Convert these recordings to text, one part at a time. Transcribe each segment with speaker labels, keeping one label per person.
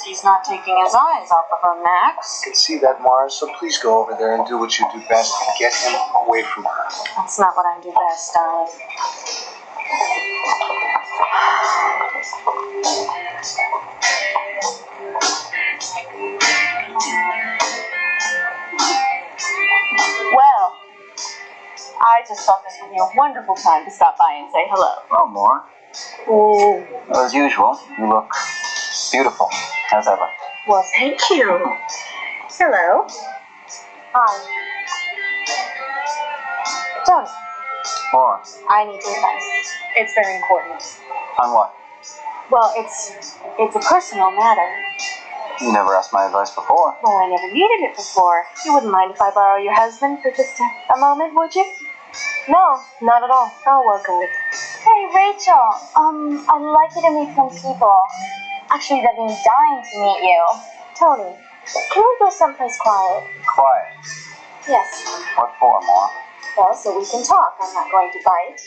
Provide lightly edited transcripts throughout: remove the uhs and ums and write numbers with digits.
Speaker 1: He's not taking his eyes off of her, Max.
Speaker 2: I can see that, Mara, so please go over there and do what you do best and get him away from her.
Speaker 1: That's not what I do best, darling. Well, I just thought this would be a wonderful time to stop by and say hello.
Speaker 3: Oh, Mara.
Speaker 1: Oh.
Speaker 3: Well, as usual, you look beautiful, as ever.
Speaker 1: Well, thank you. Hello. Hi. Tony.
Speaker 3: Mara.
Speaker 1: I need your advice. It's very important.
Speaker 3: On what?
Speaker 1: Well, it's a personal matter.
Speaker 3: You never asked my advice before.
Speaker 1: Well, I never needed it before. You wouldn't mind if I borrow your husband for just a moment, would you?
Speaker 4: No, not at all.
Speaker 1: Oh, well, good.
Speaker 4: Hey, Rachel. I'd like you to meet some people. Actually, they've been dying to meet you. Tony, can we go someplace quiet?
Speaker 3: Quiet?
Speaker 4: Yes.
Speaker 3: What for, Mara?
Speaker 4: Well, so we can talk. I'm not going to bite.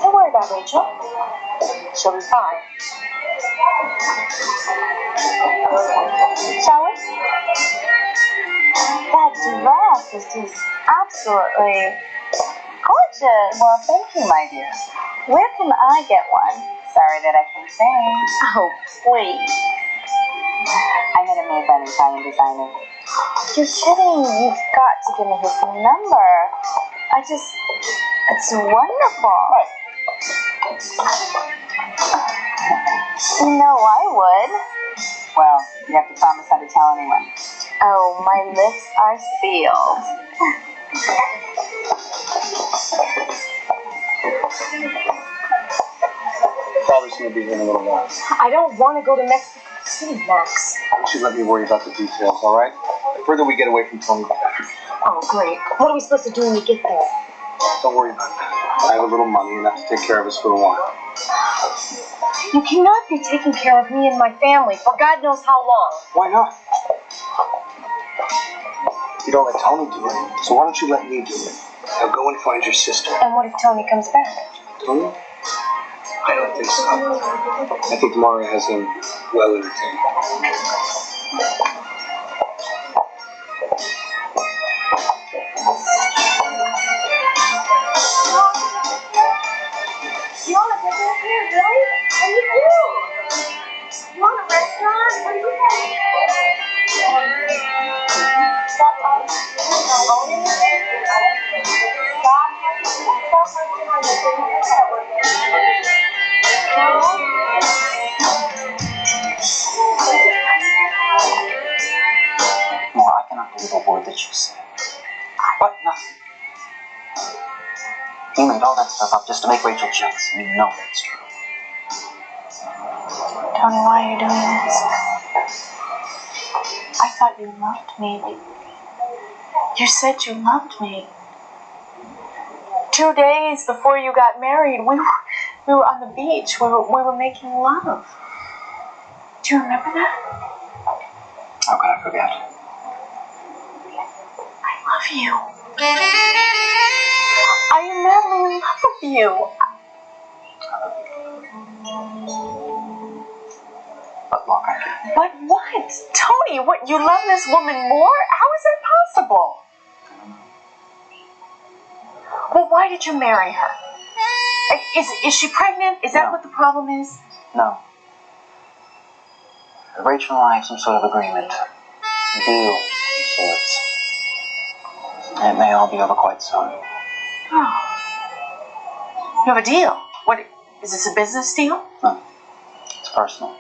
Speaker 4: Don't worry about Rachel. She'll be fine. Shall we? That dress is just absolutely gorgeous.
Speaker 3: Well, thank you, my dear.
Speaker 4: Where can I get one?
Speaker 3: Sorry that I can't say.
Speaker 4: Oh, please.
Speaker 3: I had it made by an Italian designer.
Speaker 4: You're kidding. You've got to give me his number. It's wonderful.
Speaker 3: Right.
Speaker 4: You know I would.
Speaker 3: Well, you have to promise not to tell anyone.
Speaker 4: Oh, my lips are sealed.
Speaker 2: Father's going to be here in a little while.
Speaker 4: I don't want to go to Mexico City, Max.
Speaker 2: You should let me worry about the details, all right? The further we get away from Tony, the better.
Speaker 4: Oh, great. What are we supposed to do when we get there?
Speaker 2: Don't worry about that. I have a little money enough to take care of us for a while.
Speaker 4: You cannot be taking care of me and my family for God knows how long.
Speaker 2: Why not? You don't let Tony do it, so why don't you let me do it? Now go and find your sister.
Speaker 4: And what if Tony comes back?
Speaker 2: Tony? I don't think so. I think Mara has him well entertained.
Speaker 4: You want a business here, really? What do you do? You want a restaurant? What do you think? Stop owning it.
Speaker 3: Well, I cannot believe a word that you said. What? Nothing. He made all that stuff up just to make Rachel jealous, and you know that's true.
Speaker 1: Tony, why are you doing this? I thought you loved me. You said you loved me. 2 days before you got married, we were on the beach. We were making love. Do you remember that?
Speaker 3: How could I forget?
Speaker 1: I love you. I am madly in love with you.
Speaker 3: But look, I can't.
Speaker 1: But what? Tony, what? You love this woman more? How is that possible? Well, why did you marry her? Is she pregnant? Is that
Speaker 3: No.
Speaker 1: what the problem is?
Speaker 3: No. Rachel and I have some sort of agreement. Deal of sorts. And it may all be over quite soon.
Speaker 1: Oh. You have a deal? What, is this a business deal?
Speaker 3: No. It's personal.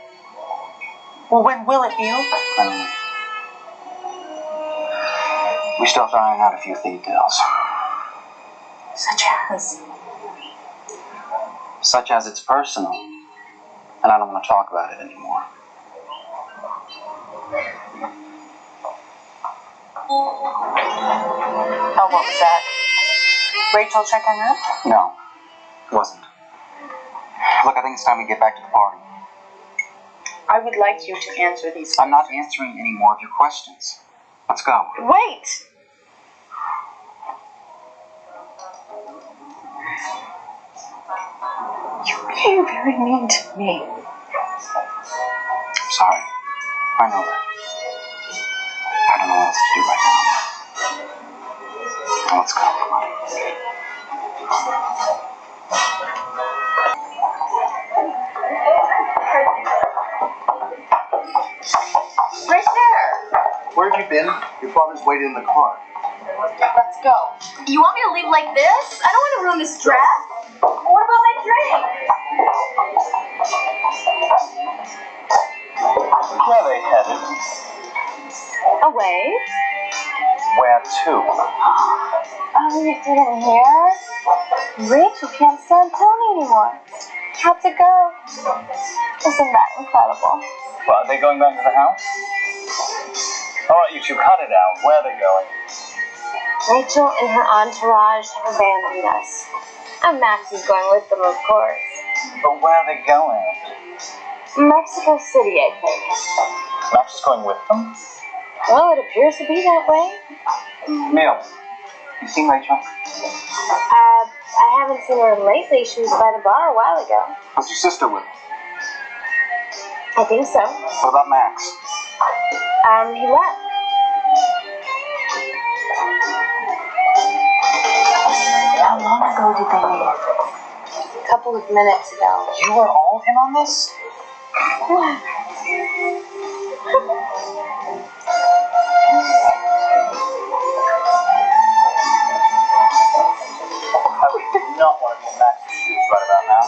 Speaker 1: Well, when will it be over?
Speaker 3: I don't know. We still have to iron out a few details. Such as it's personal. And I don't want to talk about it anymore.
Speaker 1: Oh, what was that? Rachel checking up?
Speaker 3: No, it wasn't. Look, I think it's time we get back to the party.
Speaker 1: I would like you to answer these questions.
Speaker 3: I'm not answering any more of your questions. Let's go.
Speaker 1: Wait! You're being very mean to me.
Speaker 3: I'm sorry. I know that. I don't know what else to do right now. Now let's go. Come on.
Speaker 1: Right there.
Speaker 2: Where have you been? Your father's waiting in the car.
Speaker 1: Let's go.
Speaker 4: You want me to leave like this? I don't want to ruin this dress. What about my drink?
Speaker 3: Where are they headed?
Speaker 4: Away.
Speaker 3: Where to?
Speaker 4: Oh, you didn't hear? Rachel can't stand Tony anymore. Had to go. Isn't that incredible?
Speaker 3: Well, are they going back to the house? All right, you two, cut it out. Where are they going?
Speaker 4: Rachel and her entourage have abandoned us. And Max is going with them, of course.
Speaker 3: But where are they going?
Speaker 4: Mexico City, I think.
Speaker 3: Max is going with them?
Speaker 4: Well, it appears to be that way.
Speaker 3: Neil, you seen Rachel?
Speaker 4: I haven't seen her lately. She was by the bar a while ago.
Speaker 3: Was your sister with her?
Speaker 4: I think so.
Speaker 3: What about Max?
Speaker 4: He left.
Speaker 1: How long ago did they leave?
Speaker 4: A couple of minutes ago.
Speaker 3: You were all in on this?
Speaker 4: What?
Speaker 3: I would not want to be in Max's shoes right about now.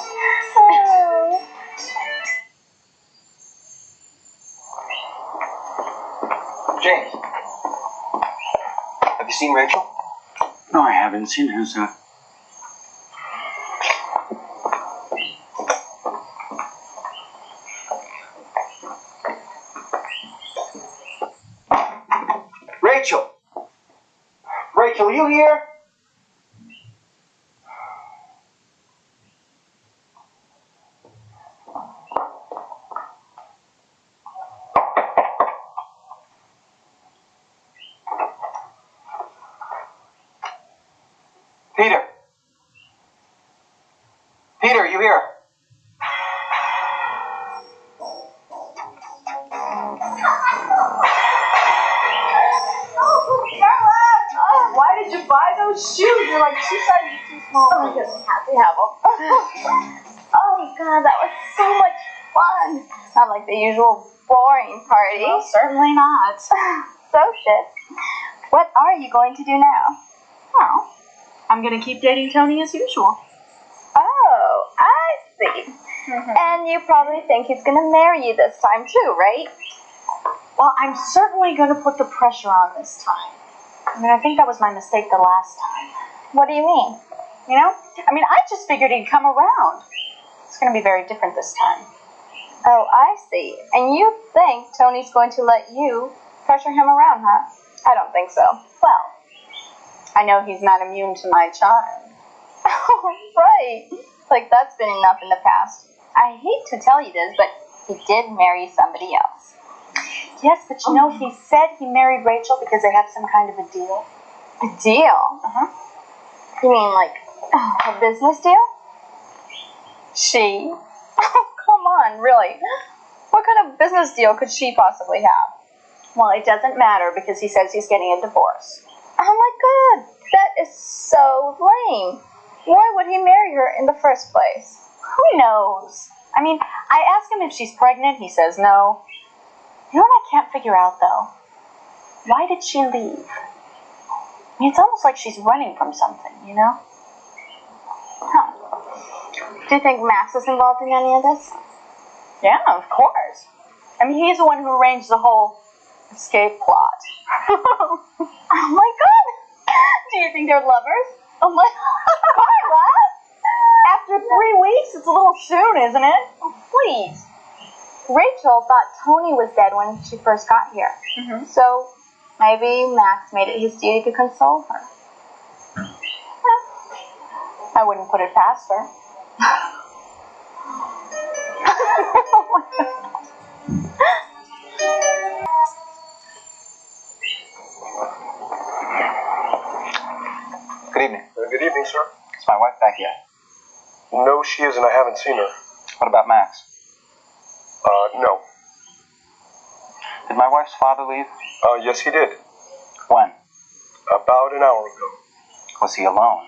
Speaker 2: James, have you seen Rachel?
Speaker 3: No, I haven't seen her, sir.
Speaker 2: Rachel! Rachel, you here? Peter! Peter, you here?
Speaker 1: Why did you buy those shoes? They're like 2 sizes too small.
Speaker 4: Oh, he doesn't have to have them. Oh, God, that was so much fun. Not like the usual boring party.
Speaker 1: Well, certainly not.
Speaker 4: So, shit. What are you going to do now?
Speaker 1: Well, I'm going to keep dating Tony as usual.
Speaker 4: Oh, I see. And you probably think he's going to marry you this time, too, right?
Speaker 1: Well, I'm certainly going to put the pressure on this time. I mean, I think that was my mistake the last time.
Speaker 4: What do you mean?
Speaker 1: You know? I mean, I just figured he'd come around. It's going to be very different this time.
Speaker 4: Oh, I see. And you think Tony's going to let you pressure him around, huh? I don't think so.
Speaker 1: Well, I know he's not immune to my charm.
Speaker 4: Oh, right. Like that's been enough in the past. I hate to tell you this, but he did marry somebody else.
Speaker 1: Yes, but you know, he said he married Rachel because they have some kind of a deal.
Speaker 4: A deal?
Speaker 1: Uh-huh.
Speaker 4: You mean like a business deal?
Speaker 1: She?
Speaker 4: Oh, come on, really? What kind of business deal could she possibly have?
Speaker 1: Well, it doesn't matter because he says he's getting a divorce.
Speaker 4: Oh my God, that is so lame. Why would he marry her in the first place?
Speaker 1: Who knows? I mean, I asked him if she's pregnant. He says no. You know what I can't figure out, though? Why did she leave? I mean, it's almost like she's running from something, you know?
Speaker 4: Huh. Do you think Max is involved in any of this?
Speaker 1: Yeah, of course. I mean, he's the one who arranged the whole escape plot.
Speaker 4: Oh my god! Do you think they're lovers?
Speaker 1: Oh my... Why, what? After 3 weeks, it's a little soon, isn't it?
Speaker 4: Oh, please. Rachel thought Tony was dead when she first got here.
Speaker 1: Mm-hmm.
Speaker 4: So maybe Max made it his duty to console her.
Speaker 1: I wouldn't put it past her. Oh my God.
Speaker 3: Good evening.
Speaker 2: Good evening, sir.
Speaker 3: Is my wife back yet?
Speaker 2: No, she isn't. I haven't seen her.
Speaker 3: What about Max?
Speaker 2: No.
Speaker 3: Did my wife's father leave?
Speaker 2: Yes, he did.
Speaker 3: When?
Speaker 2: About an hour ago.
Speaker 3: Was he alone?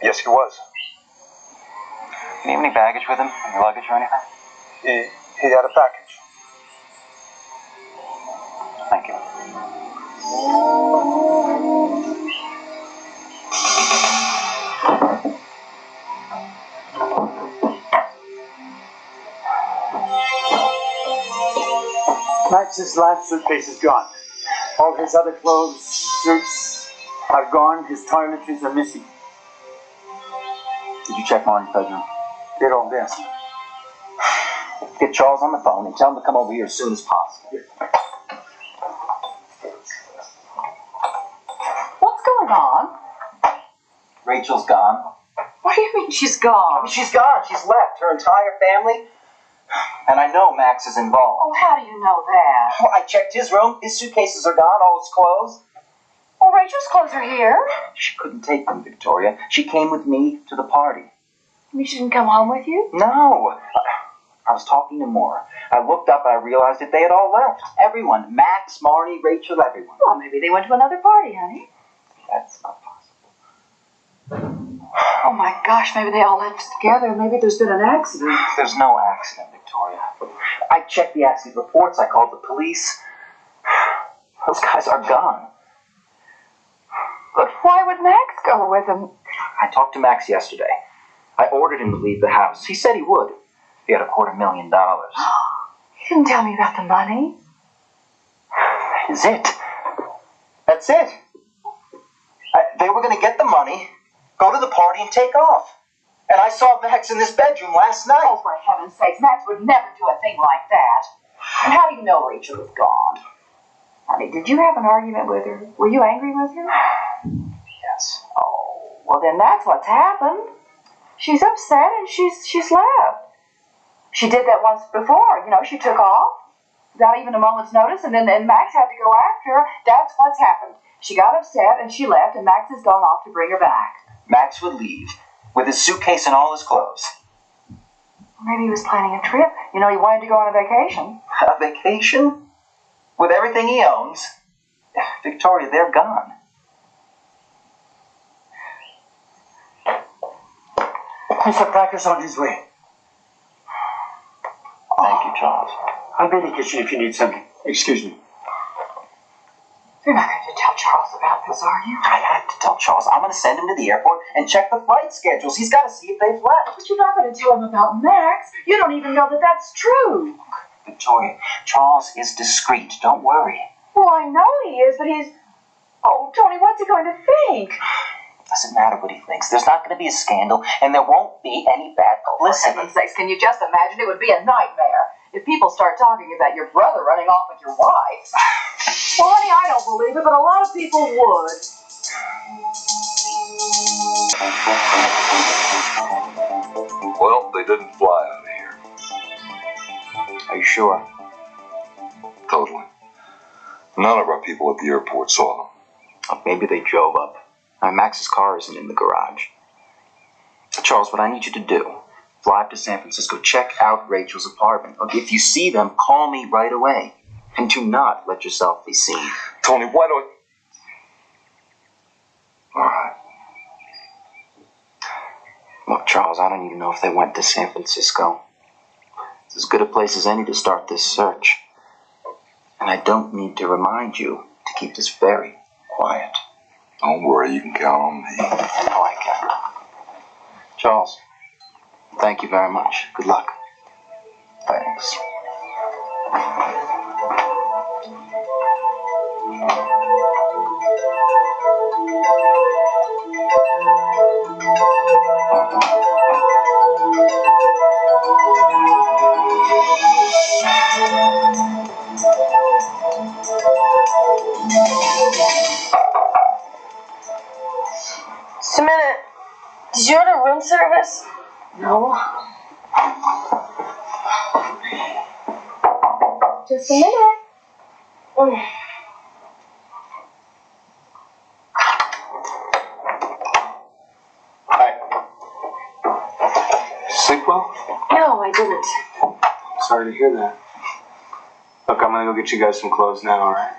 Speaker 2: Yes, he was.
Speaker 3: Did he have any baggage with him? Any luggage or anything?
Speaker 2: He had a package.
Speaker 3: Thank you.
Speaker 5: Max's last suitcase is gone. All his other clothes, suits are gone. His toiletries are missing.
Speaker 3: Did you check Martin's bedroom?
Speaker 5: They're all there.
Speaker 3: Get Charles on the phone and tell him to come over here as soon as possible.
Speaker 6: What's going on?
Speaker 3: Rachel's gone.
Speaker 6: What do you mean she's gone?
Speaker 3: She's gone. She's left. Her entire family. And I know Max is involved.
Speaker 6: Oh, how do you know that?
Speaker 3: Well, I checked his room. His suitcases are gone, all his clothes.
Speaker 6: Well, Rachel's clothes are here.
Speaker 3: She couldn't take them, Victoria. She came with me to the party.
Speaker 6: You mean she didn't come home with you?
Speaker 3: No. I was talking to Moore. I looked up and I realized that they had all left. Everyone. Max, Marty, Rachel, everyone.
Speaker 6: Well, maybe they went to another party, honey.
Speaker 3: That's not possible.
Speaker 6: Oh, my gosh, maybe they all left together. Maybe there's been an accident.
Speaker 3: There's no accident, Victoria. I checked the accident reports. I called the police. Those guys are gone.
Speaker 6: But why would Max go with them?
Speaker 3: I talked to Max yesterday. I ordered him to leave the house. He said he would. He had $250,000.
Speaker 6: He didn't tell me about the money.
Speaker 3: That is it. That's it. They were going to get the money, go to the party, and take off. And I saw Max in this bedroom last night.
Speaker 6: Oh, for heaven's sakes, Max would never do a thing like that. And how do you know Rachel is gone? Honey, did you have an argument with her? Were you angry with her?
Speaker 3: Yes.
Speaker 6: Oh, well then that's what's happened. She's upset and she's left. She did that once before, you know, she took off without even a moment's notice, and then Max had to go after her. That's what's happened. She got upset and she left, and Max has gone off to bring her back.
Speaker 3: Max would leave with his suitcase and all his clothes.
Speaker 6: Maybe he was planning a trip. You know, he wanted to go on a vacation.
Speaker 3: A vacation? With everything he owns? Victoria, they're gone.
Speaker 5: Mr. Packer's on his way.
Speaker 3: Thank you, Charles.
Speaker 5: I'll be in the kitchen if you need something. Excuse me.
Speaker 6: You're not going to tell Charles about this, are you?
Speaker 3: I have to tell Charles. I'm going to send him to the airport and check the flight schedules. He's got to see if they've left.
Speaker 6: But you're not going to tell him about Max. You don't even know that that's true.
Speaker 3: Victoria, Charles is discreet. Don't worry.
Speaker 6: Well, I know he is, but he's... Oh, Tony, what's he going to think?
Speaker 3: Doesn't matter what he thinks. There's not going to be a scandal, and there won't be any bad
Speaker 6: For
Speaker 3: publicity.
Speaker 6: heaven's sakes, can you just imagine? It would be a nightmare if people start talking about your brother running off with your wife. Well, honey, I don't believe it, but a lot of people would.
Speaker 7: Well, they didn't fly out of here.
Speaker 3: Are you sure?
Speaker 7: Totally. None of our people at the airport saw them.
Speaker 3: Oh, maybe they drove up. Max's car isn't in the garage. Charles, what I need you to do, fly up to San Francisco, check out Rachel's apartment. Okay, if you see them, call me right away. And do not let yourself be seen.
Speaker 7: Tony, why don't... All right.
Speaker 3: Look, Charles, I don't even know if they went to San Francisco. It's as good a place as any to start this search. And I don't need to remind you to keep this very quiet.
Speaker 7: Don't worry, you can count on me.
Speaker 3: Oh, I can. Charles, thank you very much. Good luck. Thanks.
Speaker 4: Just a minute. Did you order room service?
Speaker 1: No.
Speaker 4: Just a minute.
Speaker 2: Hi. Sleep well?
Speaker 1: No, I didn't.
Speaker 2: Sorry to hear that. Look, I'm gonna go get you guys some clothes now, alright?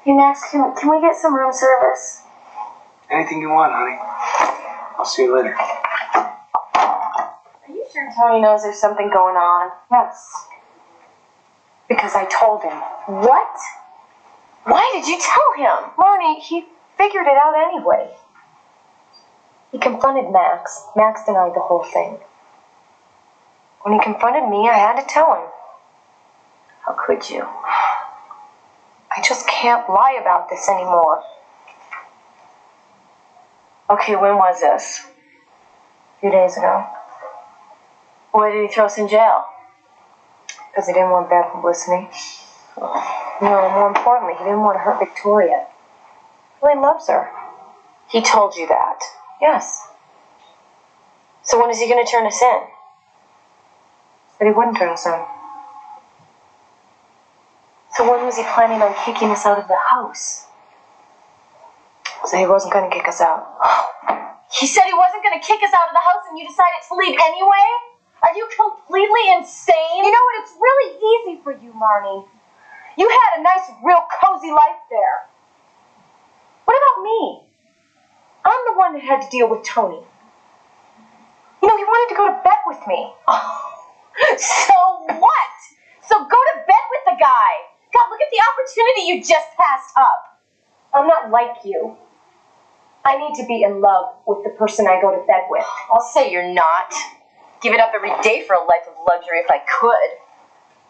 Speaker 4: Hey, Max, can we get some room service?
Speaker 2: Anything you want, honey. I'll see you later.
Speaker 4: Are you sure Tony knows there's something going on?
Speaker 1: Yes. Because I told him.
Speaker 4: What? Why did you tell him?
Speaker 1: Marnie, he figured it out anyway. He confronted Max. Max denied the whole thing. When he confronted me, I had to tell him.
Speaker 4: How could you?
Speaker 1: I just can't lie about this anymore.
Speaker 4: Okay, when was this?
Speaker 1: A few days ago.
Speaker 4: Why did he throw us in jail?
Speaker 1: Because he didn't want bad publicity. No, more importantly, he didn't want to hurt Victoria. He really loves her.
Speaker 4: He told you that.
Speaker 1: Yes.
Speaker 4: So when is he going to turn us in?
Speaker 1: But he wouldn't turn us in.
Speaker 4: So when was he planning on kicking us out of the house?
Speaker 1: So he wasn't going to kick us out.
Speaker 4: He said he wasn't going to kick us out of the house and you decided to leave anyway? Are you completely insane?
Speaker 1: You know what? It's really easy for you, Marnie. You had a nice, real cozy life there. What about me? I'm the one that had to deal with Tony. You know, he wanted to go to bed with me.
Speaker 4: So what? So go to bed with the guy. God, look at the opportunity you just passed up.
Speaker 1: I'm not like you. I need to be in love with the person I go to bed with.
Speaker 4: I'll say you're not. Give it up every day for a life of luxury if I could.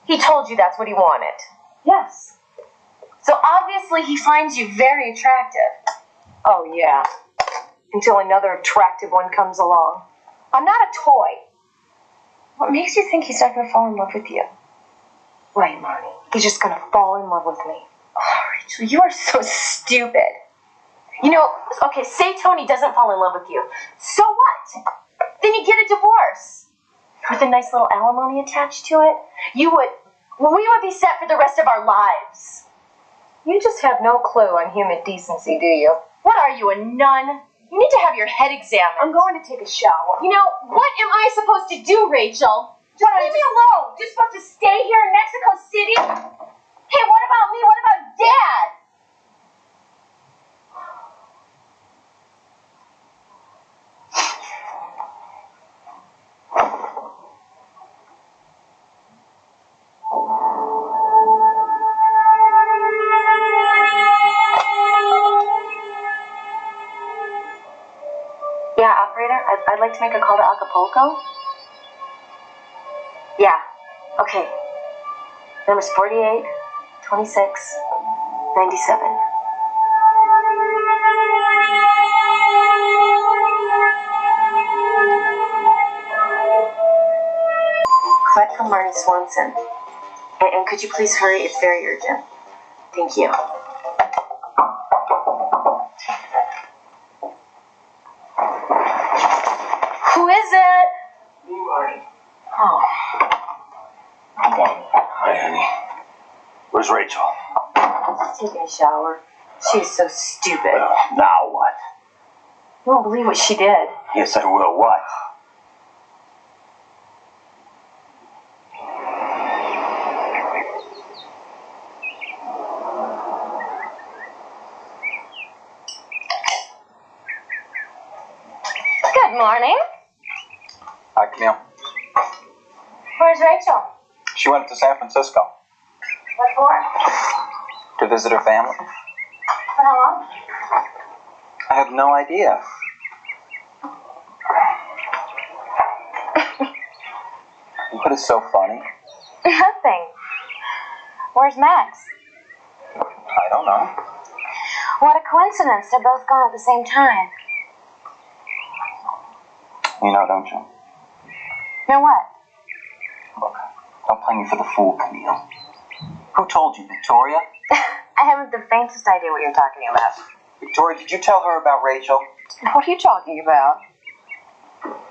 Speaker 4: He told you that's what he wanted.
Speaker 1: Yes.
Speaker 4: So obviously he finds you very attractive.
Speaker 1: Oh, yeah. Until another attractive one comes along. I'm not a toy. What makes you think he's not going to fall in love with you? Right, Marnie. He's just going to fall in love with me.
Speaker 4: Oh, Rachel, you are so stupid. You know, okay, say Tony doesn't fall in love with you. So what? Then you get a divorce. With a nice little alimony attached to it. We would be set for the rest of our lives.
Speaker 1: You just have no clue on human decency, do you?
Speaker 4: What are you, a nun? You need to have your head examined.
Speaker 1: I'm going to take a shower.
Speaker 4: You know, what am I supposed to do, Rachel? Just leave me alone. You're supposed to stay here in Mexico City? Hey, what about me? What about Dad?
Speaker 1: Yeah, operator, I'd like to make a call to Acapulco. Yeah, okay. Number's 48, 26, 97. Collect from Rachel Swanson. And could you please hurry? It's very urgent. Thank you.
Speaker 4: Who is it?
Speaker 2: Me, Marnie.
Speaker 1: Oh. Hi, Daddy.
Speaker 2: Hi, honey. Where's Rachel?
Speaker 1: She's taking a shower. She's so stupid.
Speaker 2: Well, now what?
Speaker 1: You won't believe what she did.
Speaker 2: Yes, I will. What?
Speaker 4: Good morning.
Speaker 3: Hi, Camille.
Speaker 4: Where's Rachel?
Speaker 3: She went to San Francisco.
Speaker 4: What for?
Speaker 3: To visit her family?
Speaker 4: For how long?
Speaker 3: I have no idea. What is so funny?
Speaker 4: Nothing. Where's Max?
Speaker 3: I don't know.
Speaker 4: What a coincidence. They're both gone at the same time.
Speaker 3: You know, don't you?
Speaker 4: Know what?
Speaker 3: Look, don't play me for the fool, Camille. Who told you, Victoria?
Speaker 4: I haven't the faintest idea what you're talking about.
Speaker 3: Victoria, did you tell her about Rachel?
Speaker 6: What are you talking about?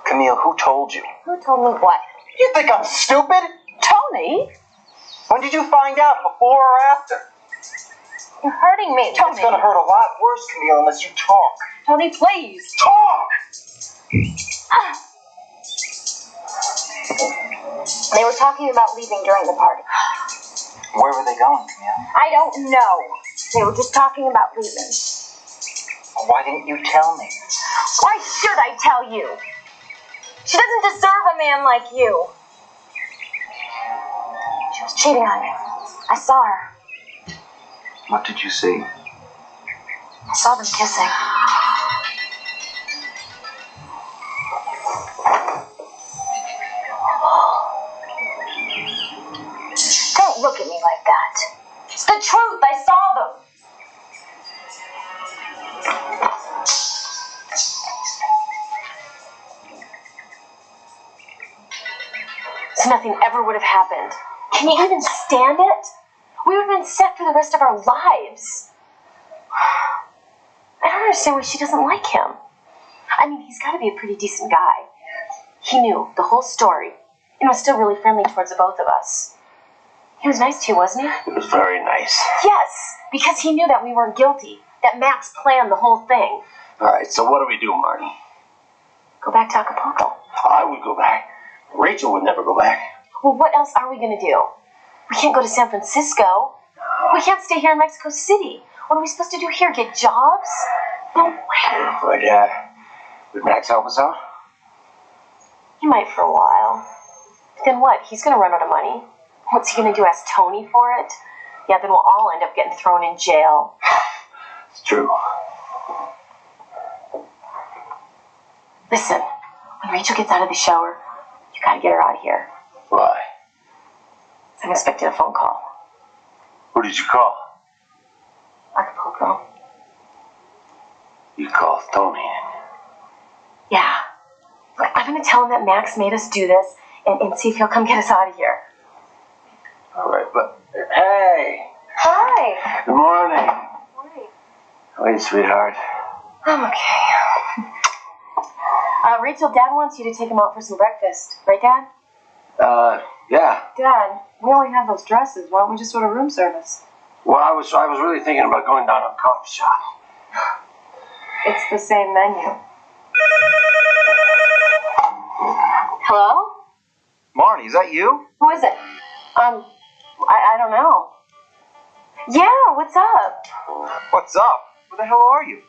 Speaker 3: Camille, who told you?
Speaker 4: Who told me what?
Speaker 3: You think I'm stupid?
Speaker 6: Tony?
Speaker 3: When did you find out, before or after?
Speaker 4: You're hurting me, Tony.
Speaker 3: It's gonna hurt a lot worse, Camille, unless you talk.
Speaker 6: Tony, please.
Speaker 3: Talk!
Speaker 4: They were talking about leaving during the party.
Speaker 3: Where were they going, Camille?
Speaker 4: I don't know. They were just talking about leaving.
Speaker 3: Why didn't you tell me?
Speaker 4: Why should I tell you? She doesn't deserve a man like you. She was cheating on me. I saw her.
Speaker 3: What did you see?
Speaker 4: I saw them kissing. Don't look at me like that. It's the truth. I saw them. So nothing ever would have happened. Can you even stand it? We would have been set for the rest of our lives. I don't understand why she doesn't like him. I mean, he's got to be a pretty decent guy. He knew the whole story and was still really friendly towards the both of us. He was nice to you, wasn't he?
Speaker 8: It was very nice.
Speaker 4: Yes, because he knew that we weren't guilty, that Max planned the whole thing.
Speaker 8: All right, so what do we do, Marty?
Speaker 4: Go back to Acapulco.
Speaker 8: I would go back. Rachel would never go back.
Speaker 4: Well, what else are we going to do? We can't go to San Francisco. We can't stay here in Mexico City. What are we supposed to do here? Get jobs? No way.
Speaker 8: Would Max help us out?
Speaker 4: He might for a while. Then what? He's going to run out of money. What's he going to do? Ask Tony for it? Yeah, then we'll all end up getting thrown in jail.
Speaker 8: It's true.
Speaker 4: Listen, when Rachel gets out of the shower, you got to get her out of here.
Speaker 8: Why?
Speaker 4: I'm expecting a phone call.
Speaker 8: Who did you call?
Speaker 4: Acapulco.
Speaker 8: You called Tony.
Speaker 4: Yeah. Look, I'm going to tell him that Max made us do this and see if he'll come get us out of here.
Speaker 8: All right, but hey.
Speaker 4: Hi.
Speaker 8: Good morning.
Speaker 4: Morning.
Speaker 8: How are you, sweetheart?
Speaker 4: I'm okay. Rachel, Dad wants you to take him out for some breakfast. Right, Dad?
Speaker 8: Yeah.
Speaker 6: Dad, we only have those dresses. Why don't we just order room service?
Speaker 8: Well, I was really thinking about going down to a coffee shop.
Speaker 6: It's the same menu.
Speaker 4: Hello?
Speaker 3: Marty, is that you?
Speaker 4: Who is it? I don't know. Yeah, what's up?
Speaker 3: What's up? Where the hell are you?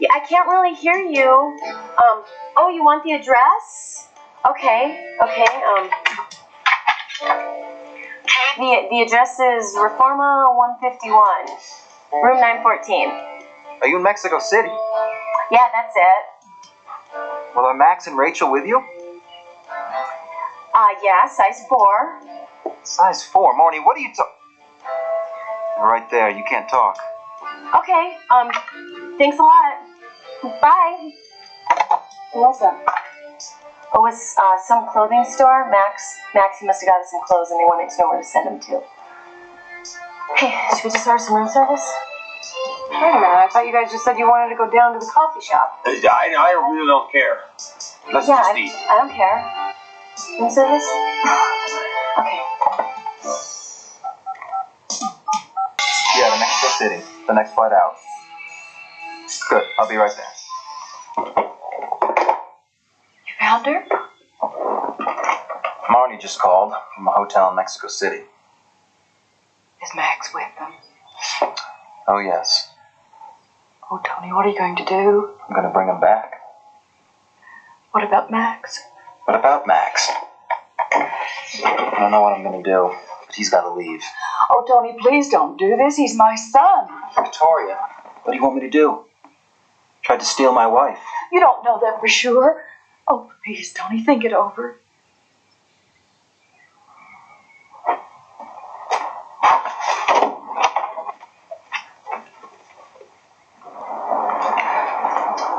Speaker 4: Yeah, I can't really hear you. Oh, you want the address? Okay. The address is Reforma 151, room 914.
Speaker 3: Are you in Mexico City?
Speaker 4: Yeah, that's it.
Speaker 3: Well, are Max and Rachel with you?
Speaker 4: Yeah, size 4.
Speaker 3: Size 4. Marty, what are you Right there, you can't talk.
Speaker 4: Okay, thanks a lot. Bye.
Speaker 6: What's up?
Speaker 4: Oh, it's some clothing store. Max, he must have got us some clothes and they wanted to know where to send them to. Hey, should we just order some room service?
Speaker 6: Wait a minute, I thought you guys just said you wanted to go down to the coffee shop.
Speaker 8: I really don't care. Let's just eat.
Speaker 4: I don't care. Room service? Okay.
Speaker 3: Yeah, to Mexico City. The next flight out. Good, I'll be right there.
Speaker 6: You found her?
Speaker 3: Marty just called from a hotel in Mexico City.
Speaker 6: Is Max with them?
Speaker 3: Oh, yes.
Speaker 6: Oh, Tony, what are you going to do?
Speaker 3: I'm gonna bring him back.
Speaker 6: What about Max?
Speaker 3: What about Max? I don't know what I'm gonna do. but he's got to leave.
Speaker 6: Oh, Tony, please don't do this. He's my son.
Speaker 3: Victoria, what do you want me to do? Tried to steal my wife.
Speaker 6: You don't know that for sure. Oh, please, Tony, think it over.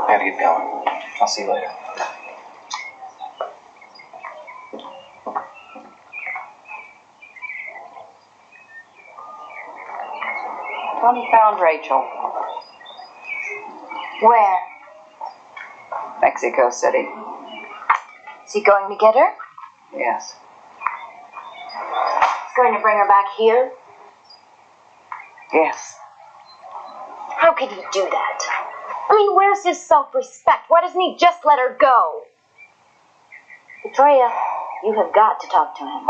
Speaker 3: I gotta get going. I'll see you later.
Speaker 6: Tony found Rachel.
Speaker 4: Where?
Speaker 6: Mexico City.
Speaker 4: Is he going to get her?
Speaker 6: Yes.
Speaker 4: He's going to bring her back here?
Speaker 6: Yes.
Speaker 4: How could he do that? I mean, where's his self-respect? Why doesn't he just let her go? Victoria, you have got to talk to him.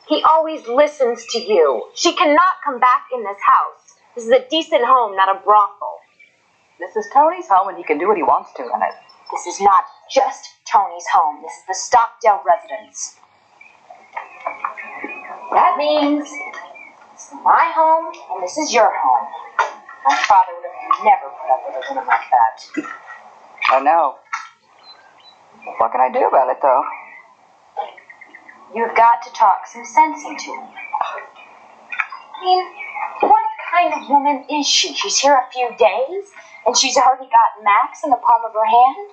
Speaker 4: He always listens to you. She cannot come back in this house. This is a decent home, not a brothel.
Speaker 6: This is Tony's home, and he can do what he wants to in it.
Speaker 4: This is not just Tony's home. This is the Stockdail residence. That means it's my home, and this is your home. My father would have never put up with a woman like that.
Speaker 6: I know. What can I do about it, though?
Speaker 4: You've got to talk some sense into him. I mean, what kind of woman is she? She's here a few days, and she's already got Max in the palm of her hand?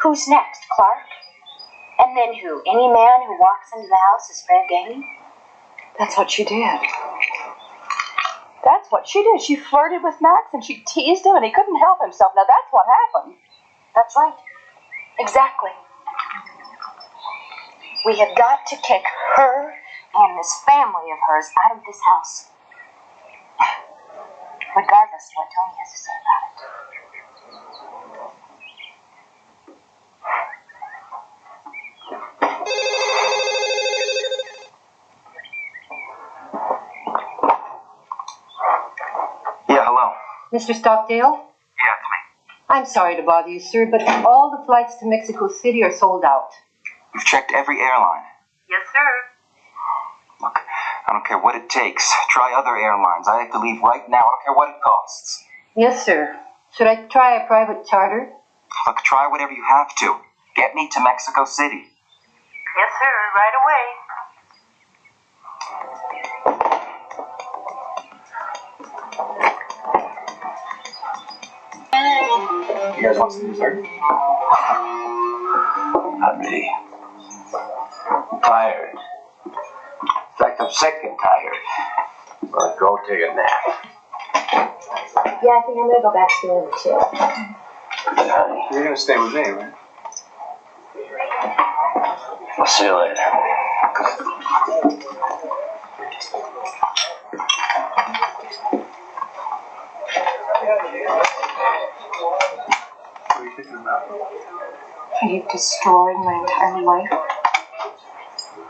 Speaker 4: Who's next, Clark? And then who? Any man who walks into the house is fair game?
Speaker 6: That's what she did. That's what she did. She flirted with Max, and she teased him, and he couldn't help himself. Now, that's what happened.
Speaker 4: That's right. Exactly. We have got to kick her and this family of hers out of this house. Regardless of what Tony has to say about it.
Speaker 3: Yeah, hello.
Speaker 9: Mr. Stockdale?
Speaker 3: Yeah, it's me.
Speaker 9: I'm sorry to bother you, sir, but all the flights to Mexico City are sold out.
Speaker 3: You've checked every airline.
Speaker 9: Yes, sir.
Speaker 3: Look, I don't care what it takes. Try other airlines. I have to leave right now. I don't care what it costs.
Speaker 9: Yes, sir. Should I try a private charter?
Speaker 3: Look, try whatever you have to. Get me to Mexico City.
Speaker 9: Yes, sir. Right away.
Speaker 3: You guys want some dessert?
Speaker 8: Not me. I'm tired. In fact, I'm sick and tired. I'll go take a nap.
Speaker 4: Yeah, I think I'm going to go back to the room too.
Speaker 8: Honey,
Speaker 2: You're gonna stay with me, right?
Speaker 8: I'll see you later.
Speaker 2: What are you thinking about?
Speaker 1: You destroyed my entire life.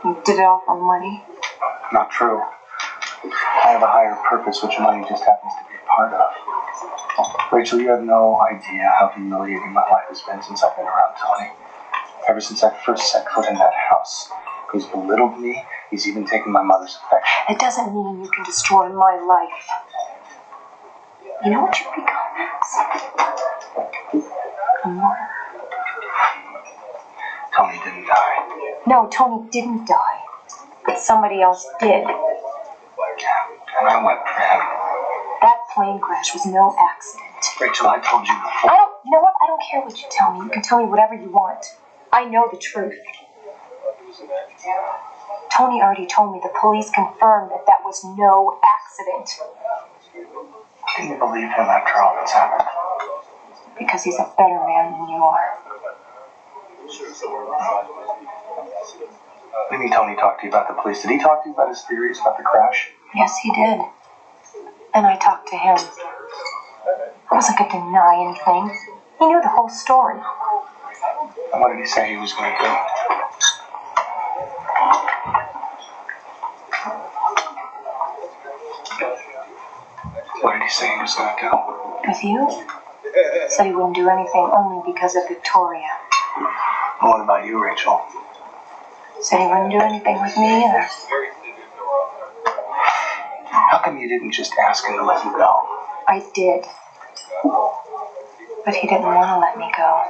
Speaker 1: You did it all for money.
Speaker 2: Not true. I have a higher purpose, which money just happens to be a part of. Rachel, you have no idea how humiliating my life has been since I've been around Tony. Ever since I first set foot in that house. He's belittled me. He's even taken my mother's affection.
Speaker 1: It doesn't mean you can destroy my life. You know what you've become, Max? A murderer.
Speaker 2: Tony didn't die.
Speaker 1: No, Tony didn't die. But somebody else did.
Speaker 2: And I went for him.
Speaker 1: That plane crash was no accident.
Speaker 2: Rachel, I told you before.
Speaker 1: You know what? I don't care what you tell me. You can tell me whatever you want. I know the truth. Tony already told me the police confirmed that was no accident.
Speaker 2: Can you believe him after all that's happened?
Speaker 1: Because he's a better man than you are.
Speaker 2: What do you mean Tony talked to you about the police? Did he talk to you about his theories about the crash?
Speaker 1: Yes, he did. And I talked to him. I wasn't going to deny anything. He knew the whole story.
Speaker 2: And what did he say he was going to do? What did he say he was going to do?
Speaker 1: With you? Said he wouldn't do anything only because of Victoria.
Speaker 2: And what about you, Rachel?
Speaker 1: Said he wouldn't do anything with me either.
Speaker 2: come you didn't just ask him to let you go?
Speaker 1: I did. But he didn't want to let me go.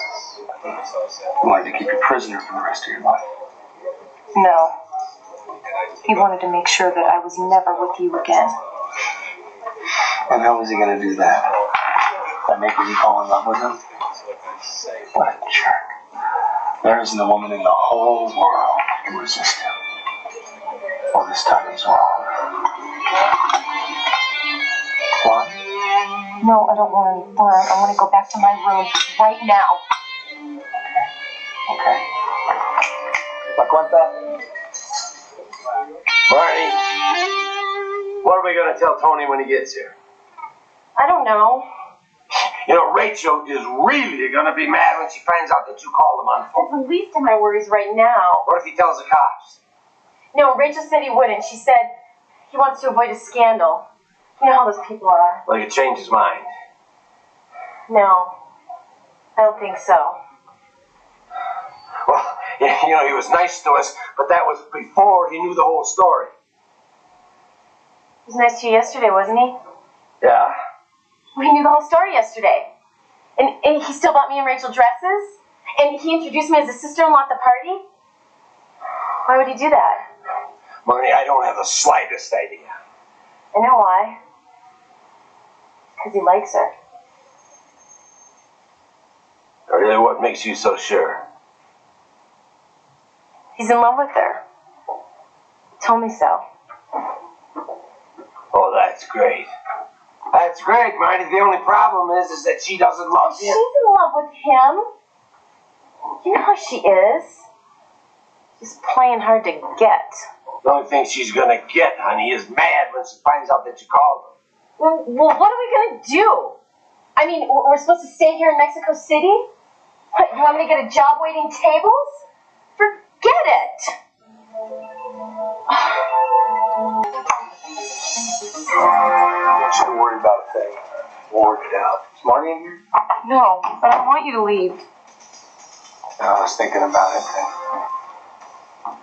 Speaker 2: He wanted to keep you prisoner for the rest of your life.
Speaker 1: No. He wanted to make sure that I was never with you again.
Speaker 2: And how was he going to do that? By making you fall in love with him? What a jerk. There isn't a woman in the whole world who can resist him. Well, this time he's wrong. What?
Speaker 1: No, I don't want any fun. I want to go back to my room right now.
Speaker 2: Okay.
Speaker 8: La cuenta? Barney, what are we going to tell Tony when he gets here?
Speaker 4: I don't know.
Speaker 8: You know, Rachel is really going to be mad when she finds out that you called him on the phone.
Speaker 4: That's the least of my worries right now.
Speaker 8: What if he tells the cops?
Speaker 4: No, Rachel said he wouldn't. She said he wants to avoid a scandal. You know how those people are.
Speaker 8: Well, he could change his mind.
Speaker 4: No, I don't think so.
Speaker 8: Well, you know, he was nice to us, but that was before he knew the whole story.
Speaker 4: He was nice to you yesterday, wasn't he?
Speaker 8: Yeah.
Speaker 4: Well, he knew the whole story yesterday. And he still bought me and Rachel dresses. And he introduced me as a sister-in-law at the party. Why would he do that?
Speaker 8: Marnie, I don't have the slightest idea.
Speaker 4: I know why. Because he likes her.
Speaker 8: Really, what makes you so sure?
Speaker 4: He's in love with her. He told me so.
Speaker 8: Oh, that's great. That's great, Marty. The only problem is that she doesn't love
Speaker 4: She's
Speaker 8: him.
Speaker 4: in love with him. You know how she is. She's playing hard to get.
Speaker 8: The only thing she's gonna get, honey, is mad when she finds out that you called her.
Speaker 4: Well, what are we gonna do? I mean, we're supposed to stay here in Mexico City? What, you want me to get a job waiting tables? Forget it!
Speaker 2: Don't you worry about a thing. We'll work it out. Is Marty in here?
Speaker 1: No, but I want you to leave.
Speaker 2: No, I was thinking about it.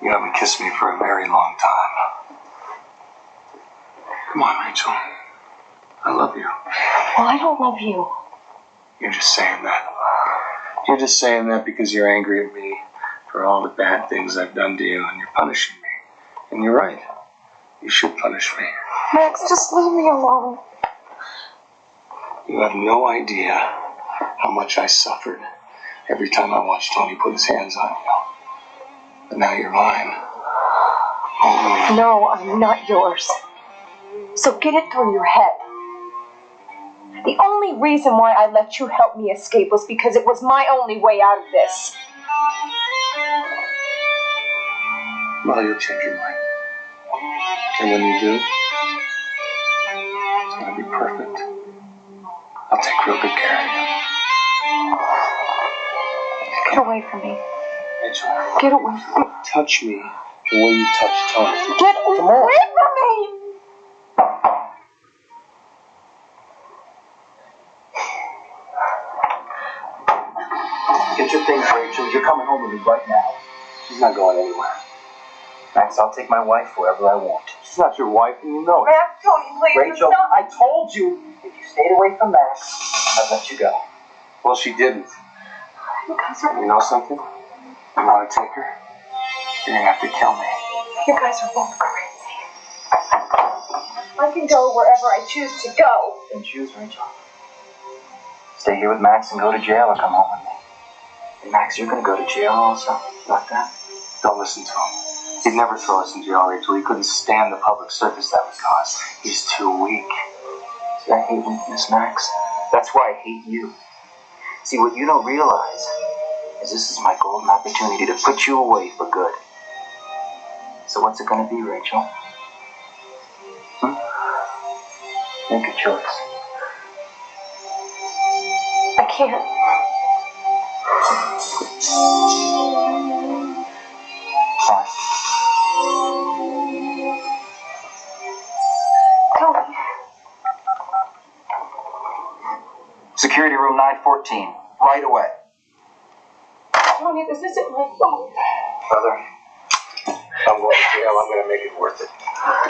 Speaker 2: You haven't kissed me for a very long time. Come on, Rachel. I love you.
Speaker 1: Well, I don't love you.
Speaker 2: You're just saying that. You're just saying that because you're angry at me for all the bad things I've done to you, and you're punishing me. And you're right. You should punish me.
Speaker 1: Max, just leave me alone.
Speaker 2: You have no idea how much I suffered every time I watched Tony put his hands on you. But now you're mine. Only.
Speaker 1: No, I'm not yours. So get it through your head. The only reason why I let you help me escape was because it was my only way out of this.
Speaker 2: Well, you'll change your mind. And when you do, it's going to be perfect. I'll take real good care of you.
Speaker 1: Get away from me.
Speaker 2: Rachel,
Speaker 1: Get away from me.
Speaker 2: touch me the way you touch Tony.
Speaker 1: Get away from me!
Speaker 3: Get your things, Rachel. You're coming home with me right now.
Speaker 2: She's not going anywhere.
Speaker 3: Max, I'll take my wife wherever I want.
Speaker 2: She's not your wife, and you know it.
Speaker 1: Max, Tony, please.
Speaker 3: Rachel, I told you, if you stayed away from Max, I'd let you go.
Speaker 2: Well, she didn't. You know something? You want to take her? You're going to have to kill me.
Speaker 1: You guys are both crazy. I can go wherever I choose to go.
Speaker 3: Then choose, Rachel. Stay here with Max and go to jail, or come home with me. And Max, you're going to go to jail also. Like that?
Speaker 2: Don't listen to him. He'd never throw us in jail, Rachel. He couldn't stand the public circus that would cause. He's too weak.
Speaker 3: See, I hate weakness, Max. That's why I hate you. See, what you don't realize is this is my golden opportunity to put you away for good. So what's it going to be, Rachel? Make a choice.
Speaker 1: I can't.
Speaker 3: Fine.
Speaker 1: Tony.
Speaker 3: Security room 914. Right away.
Speaker 1: Tony, this isn't my fault.
Speaker 2: Brother, I'm going to jail. I'm going to make it worth it.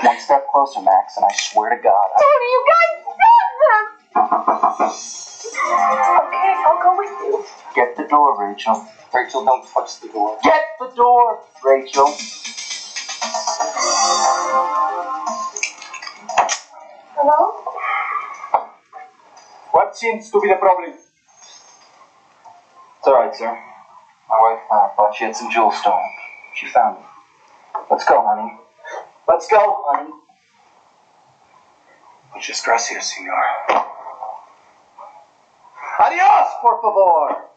Speaker 3: One step closer, Max, and I swear to God.
Speaker 4: Tony, you guys did this! Okay, I'll go with you.
Speaker 3: Get the door, Rachel.
Speaker 2: Rachel, don't touch the door.
Speaker 3: Get the door, Rachel.
Speaker 4: Hello?
Speaker 5: What seems to be the problem?
Speaker 3: It's all right, sir. My wife thought she had some jewel stolen. She found them. Let's go, honey. Let's go, honey.
Speaker 2: Muchas gracias, senor.
Speaker 5: Adios, por favor.